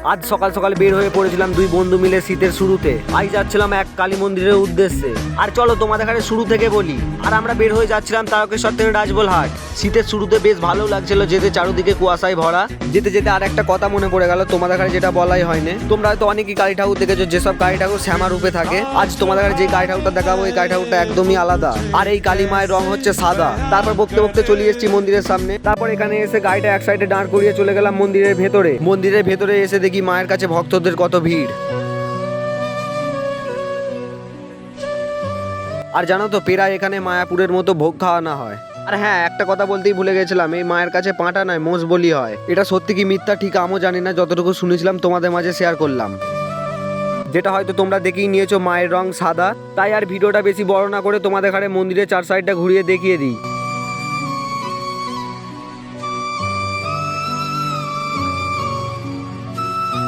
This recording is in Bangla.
আজ সকাল সকাল বের হয়ে পড়েছিলাম দুই বন্ধু মিলে শীতের শুরুতে। আজ যাচ্ছিলাম এক কালী মন্দিরের উদ্দেশ্যে। আর চলো তোমাদের কাছে শুরু থেকে বলি। আর আমরা বের হয়ে যাচ্ছিলাম তারকেশ্বর থেকে রাজবলহাট। শীতের শুরুতে বেশ ভালো লাগছিল যেতে, চারদিকে কুয়াশায় ভরা। যেতে যেতে আর একটা কথা মনে পড়ে গেল, তোমাদের কাছে যেটা বলাই হয়নি। তোমরা হয়তো অনেকই কালী ঠাকুর দেখেছো, যেসব কালী ঠাকুর শ্যামা রূপে থাকে। আজ তোমাদের কাছে যে কালী ঠাকুরটা দেখাবো, এই কালী ঠাকুরটা একদমই আলাদা। আর এই কালী মায়ের রং হচ্ছে সাদা। তারপর বকতে বকতে চলে এসেছি মন্দিরের সামনে। তারপর এখানে এসে গাড়িটা এক সাইডে দাঁড় করিয়ে চলে গেলাম মন্দিরের ভেতরে। মন্দিরের ভেতরে এসে দেখি মায়ের কাছে ভক্তদের কত ভিড়। আর জানো তো, প্রায় এখানে মায়াপুরের মতো ভোগ খাওয়ানো হয়। আর হ্যাঁ, একটা কথা বলতেই ভুলে গেছিলাম, এই মায়ের কাছে পাঁঠা নয়, মোষ বলি হয়। এটা সত্যি কি মিথ্যা ঠিক আমিও জানি না, যতটুকু শুনেছিলাম তোমাদের মাঝে শেয়ার করলাম। যেটা হয়তো তোমরা দেখেই নিয়েছো, মায়ের রং সাদা। তাই আর ভিডিওটা বেশি বড় না করে তোমাদের ঘরে মন্দিরের চার সাইডটা ঘুরিয়ে দেখিয়ে দিই।